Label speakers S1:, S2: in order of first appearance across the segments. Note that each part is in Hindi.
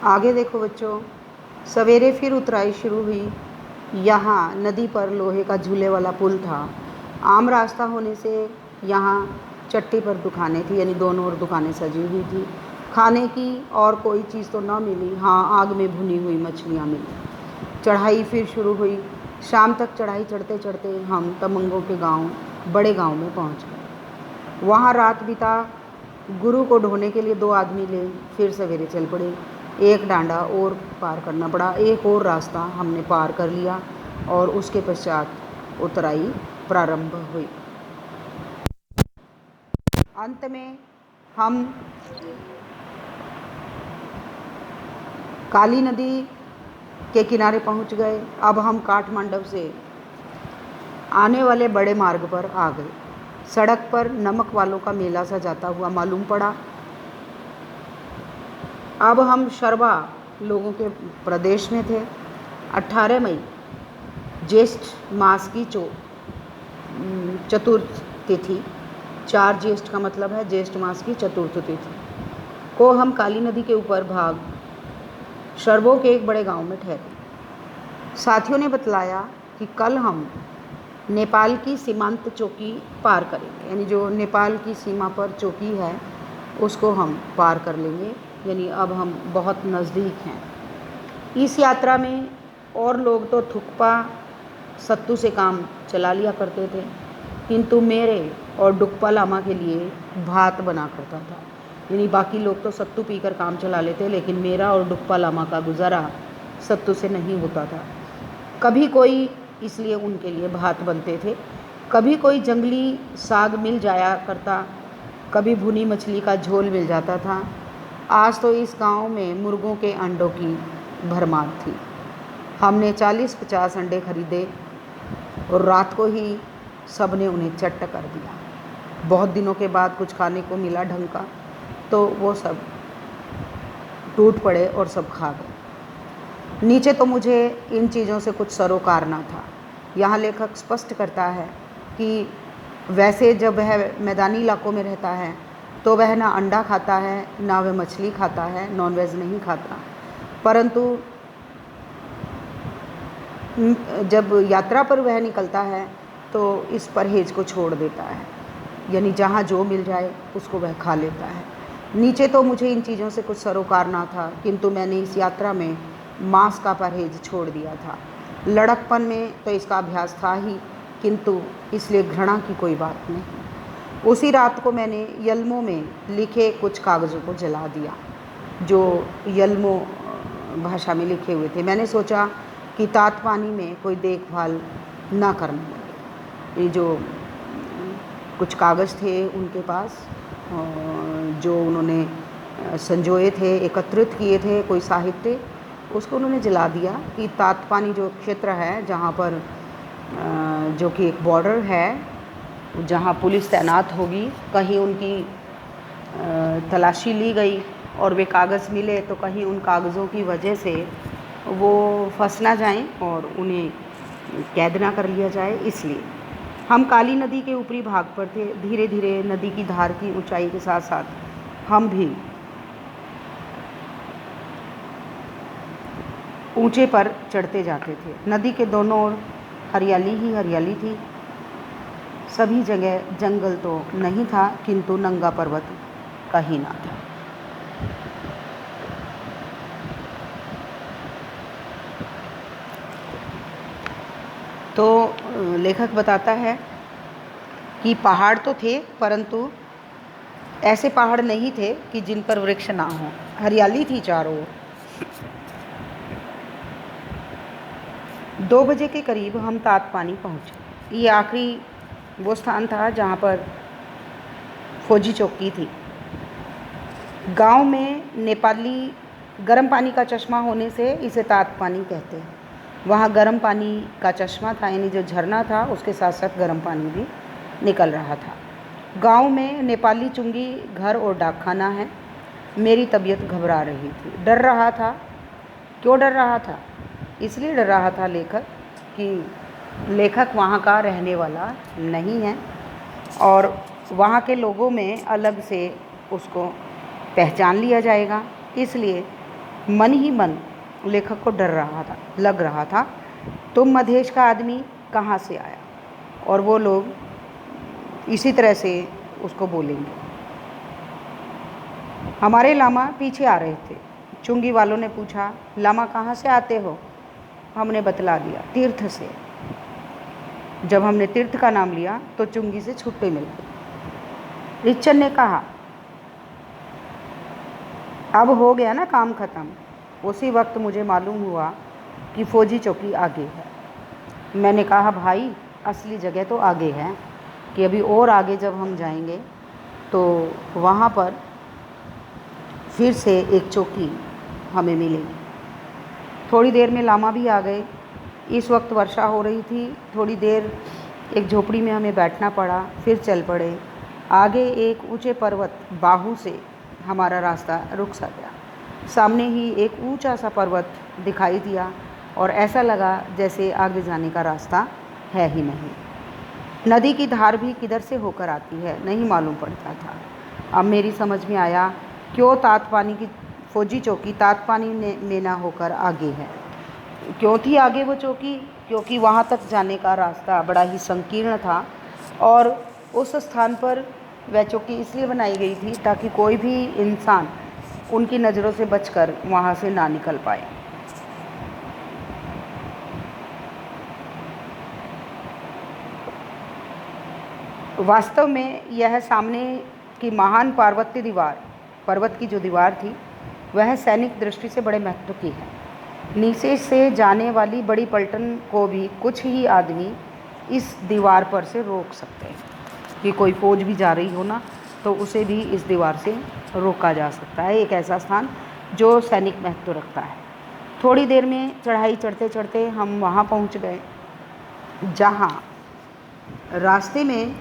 S1: आगे देखो बच्चों, सवेरे फिर उतराई शुरू हुई। यहाँ नदी पर लोहे का झूले वाला पुल था। आम रास्ता होने से यहाँ चट्टी पर दुकानें थी, यानी दोनों ओर दुकानें सजी हुई थी। खाने की और कोई चीज़ तो ना मिली, हाँ आग में भुनी हुई मछलियाँ मिली। चढ़ाई फिर शुरू हुई। शाम तक चढ़ाई चढ़ते चढ़ते हम तमंगों के गांव, बड़े गांव में पहुंच गए। वहाँ रात बिता। गुरु को ढोने के लिए 2 आदमी ले फिर सवेरे चल पड़े। एक डांडा और पार करना पड़ा, एक और रास्ता हमने पार कर लिया और उसके पश्चात उतराई प्रारंभ हुई। अंत में हम काली नदी के किनारे पहुंच गए। अब हम काठमांडू से आने वाले बड़े मार्ग पर आ गए। सड़क पर नमक वालों का मेला सा जाता हुआ मालूम पड़ा। अब हम शर्वा लोगों के प्रदेश में थे। 18 मई ज्येष्ठ मास की चतुर्थ तिथि, 4 ज्येष्ठ का मतलब है ज्येष्ठ मास की चतुर्थ तिथि को हम काली नदी के ऊपर भाग शर्वों के एक बड़े गांव में ठहरे। साथियों ने बतलाया कि कल हम नेपाल की सीमांत चौकी पार करेंगे, यानी जो नेपाल की सीमा पर चौकी है उसको हम पार कर लेंगे, यानी अब हम बहुत नज़दीक हैं। इस यात्रा में और लोग तो थुक्पा सत्तू से काम चला लिया करते थे, किंतु मेरे और डुक्पा लामा के लिए भात बना करता था। यानी बाकी लोग तो सत्तू पीकर काम चला लेते, लेकिन मेरा और डुक्पा लामा का गुजारा सत्तू से नहीं होता था। कभी कोई, इसलिए उनके लिए भात बनते थे, कभी कोई जंगली साग मिल जाया करता, कभी भुनी मछली का झोल मिल जाता था। आज तो इस गांव में मुर्गों के अंडों की भरमार थी। हमने 40-50 अंडे खरीदे और रात को ही सबने उन्हें चट्ट कर दिया। बहुत दिनों के बाद कुछ खाने को मिला ढंग का, तो वो सब टूट पड़े और सब खा गए। नीचे तो मुझे इन चीज़ों से कुछ सरोकार ना था। यहाँ लेखक स्पष्ट करता है कि वैसे जब वह मैदानी इलाकों में रहता है तो वह ना अंडा खाता है, ना वह मछली खाता है, नॉनवेज नहीं खाता, परंतु जब यात्रा पर वह निकलता है तो इस परहेज को छोड़ देता है, यानी जहाँ जो मिल जाए उसको वह खा लेता है। नीचे तो मुझे इन चीज़ों से कुछ सरोकार ना था, किंतु मैंने इस यात्रा में मांस का परहेज छोड़ दिया था। लड़कपन में तो इसका अभ्यास था ही, किंतु इसलिए घृणा की कोई बात नहीं। उसी रात को मैंने यल्मो में लिखे कुछ कागज़ों को जला दिया, जो यल्मो भाषा में लिखे हुए थे। मैंने सोचा कि तात पानी में कोई देखभाल ना करने लगे। ये जो कुछ कागज़ थे उनके पास, जो उन्होंने संजोए थे, एकत्रित किए थे, कोई साहित्य, उसको उन्होंने जला दिया कि तातपानी जो क्षेत्र है जहाँ पर जो कि एक बॉर्डर है जहाँ पुलिस तैनात होगी, कहीं उनकी तलाशी ली गई और वे कागज़ मिले तो कहीं उन कागज़ों की वजह से वो फंस ना जाएं और उन्हें कैद ना कर लिया जाए। इसलिए हम काली नदी के ऊपरी भाग पर थे। धीरे धीरे नदी की धार की ऊंचाई के साथ साथ हम भी ऊंचे पर चढ़ते जाते थे। नदी के दोनों ओर हरियाली ही हरियाली थी। सभी जगह जंगल तो नहीं था, किंतु नंगा पर्वत कहीं ना था। तो लेखक बताता है कि पहाड़ तो थे, परंतु ऐसे पहाड़ नहीं थे कि जिन पर वृक्ष ना हो। हरियाली थी चारों ओर। 2 बजे के करीब हम तातपानी पहुँचे। ये आखिरी वो स्थान था जहाँ पर फौजी चौकी थी। गांव में नेपाली गर्म पानी का चश्मा होने से इसे तातपानी कहते हैं। वहाँ गर्म पानी का चश्मा था, यानी जो झरना था उसके साथ साथ गर्म पानी भी निकल रहा था। गांव में नेपाली चुंगी घर और डाकखाना है। मेरी तबीयत घबरा रही थी, डर रहा था। क्यों डर रहा था? इसलिए डर रहा था कि लेखक वहाँ का रहने वाला नहीं है और वहाँ के लोगों में अलग से उसको पहचान लिया जाएगा। इसलिए मन ही मन लेखक को डर रहा था, लग रहा था, तुम मधेश का आदमी कहाँ से आया? और वो लोग इसी तरह से उसको बोलेंगे। हमारे लामा पीछे आ रहे थे। चुंगी वालों ने पूछा, लामा कहाँ से आते हो? हमने बतला दिया, तीर्थ से। जब हमने तीर्थ का नाम लिया तो चुंगी से छुट्टी मिल गई। रिच्चन ने कहा, अब हो गया ना काम ख़त्म। उसी वक्त मुझे मालूम हुआ कि फौजी चौकी आगे है। मैंने कहा, भाई असली जगह तो आगे है, कि अभी और आगे जब हम जाएंगे तो वहाँ पर फिर से एक चौकी हमें मिलेगी। थोड़ी देर में लामा भी आ गए। इस वक्त वर्षा हो रही थी। थोड़ी देर एक झोपड़ी में हमें बैठना पड़ा, फिर चल पड़े। आगे एक ऊंचे पर्वत बाहू से हमारा रास्ता रुक सा गया। सामने ही एक ऊंचा सा पर्वत दिखाई दिया और ऐसा लगा जैसे आगे जाने का रास्ता है ही नहीं। नदी की धार भी किधर से होकर आती है नहीं मालूम पड़ता था। अब मेरी समझ में आया क्यों तातपानी की फौजी चौकी तातपानी में ना होकर आगे है। क्यों थी आगे वो चौकी? क्योंकि वहाँ तक जाने का रास्ता बड़ा ही संकीर्ण था और उस स्थान पर वह चौकी इसलिए बनाई गई थी ताकि कोई भी इंसान उनकी नज़रों से बचकर वहाँ से ना निकल पाए। वास्तव में यह सामने की महान पर्वत की जो दीवार थी वह सैनिक दृष्टि से बड़े महत्व की है। नीचे से जाने वाली बड़ी पलटन को भी कुछ ही आदमी इस दीवार पर से रोक सकते हैं, कि कोई फौज भी जा रही हो ना तो उसे भी इस दीवार से रोका जा सकता है। एक ऐसा स्थान जो सैनिक महत्व रखता है। थोड़ी देर में चढ़ाई चढ़ते चढ़ते हम वहाँ पहुँच गए जहाँ रास्ते में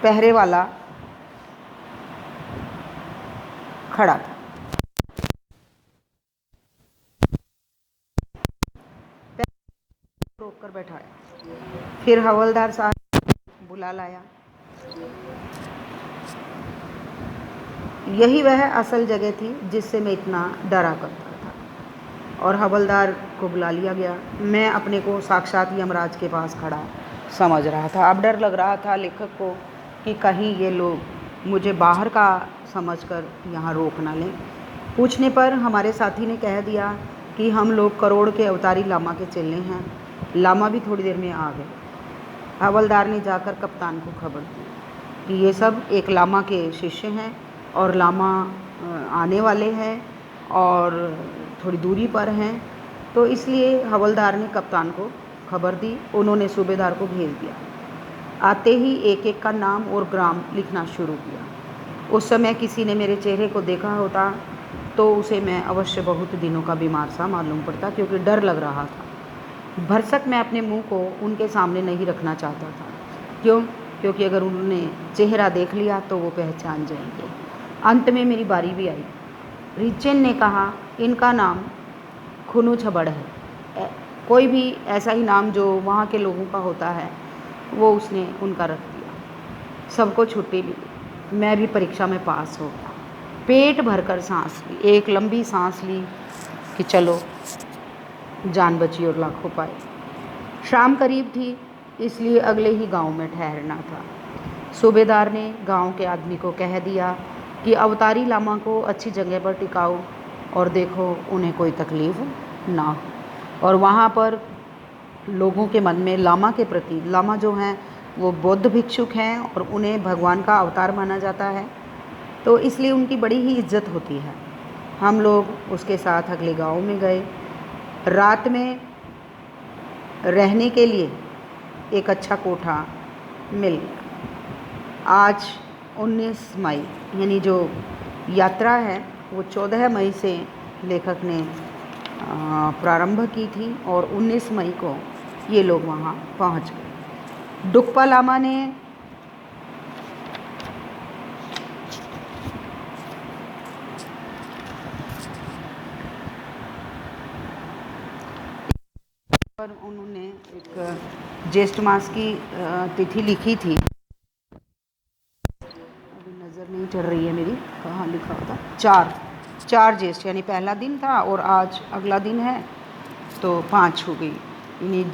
S1: पहरे वाला खड़ा था। रोक कर बैठाया। फिर हवलदार साहब बुला लाया। यही वह असल जगह थी जिससे मैं इतना डरा करता था और हवलदार को बुला लिया गया। मैं अपने को साक्षात यमराज के पास खड़ा समझ रहा था। अब डर लग रहा था लेखक को कि कहीं ये लोग मुझे बाहर का समझकर यहाँ रोक ना लें। पूछने पर हमारे साथी ने कह दिया कि हम लोग करोड़ के अवतारी लामा के चेले हैं। लामा भी थोड़ी देर में आ गए। हवलदार ने जाकर कप्तान को खबर दी कि ये सब एक लामा के शिष्य हैं और लामा आने वाले हैं और थोड़ी दूरी पर हैं। तो इसलिए हवलदार ने कप्तान को खबर दी। उन्होंने सूबेदार को भेज दिया। आते ही एक एक का नाम और ग्राम लिखना शुरू किया। उस समय किसी ने मेरे चेहरे को देखा होता तो उसे मैं अवश्य बहुत दिनों का बीमार सा मालूम पड़ता, क्योंकि डर लग रहा था। भरसक मैं अपने मुंह को उनके सामने नहीं रखना चाहता था। क्यों? क्योंकि अगर उन्होंने चेहरा देख लिया तो वो पहचान जाएंगे। अंत में मेरी बारी भी आई। रिचेन ने कहा, इनका नाम खुनू छबड़ है। कोई भी ऐसा ही नाम जो वहाँ के लोगों का होता है वो उसने उनका रख दिया। सबको छुट्टी मिली। मैं भी परीक्षा में पास हो गया। पेट भरकर सांस ली, एक लंबी सांस ली कि चलो जान बची और लाखों पाए। शाम करीब थी इसलिए अगले ही गांव में ठहरना था। सूबेदार ने गांव के आदमी को कह दिया कि अवतारी लामा को अच्छी जगह पर टिकाओ और देखो उन्हें कोई तकलीफ़ ना हो। और वहाँ पर लोगों के मन में लामा के प्रति, लामा जो हैं वो बौद्ध भिक्षुक हैं और उन्हें भगवान का अवतार माना जाता है, तो इसलिए उनकी बड़ी ही इज्जत होती है। हम लोग उसके साथ अगले गांव में गए। रात में रहने के लिए एक अच्छा कोठा मिल गया। आज 19 मई यानी जो यात्रा है वो 14 मई से लेखक ने प्रारंभ की थी और 19 मई को ये लोग वहाँ पहुँच गए। डुक्पा लामा ने पर उन्होंने एक ज्येष्ठ मास की तिथि लिखी थी। अभी नज़र नहीं चल रही है मेरी, कहाँ लिखा होता, 4 4 ज्येष्ठ यानी पहला दिन था और आज अगला दिन है तो 5 हो गई, यानी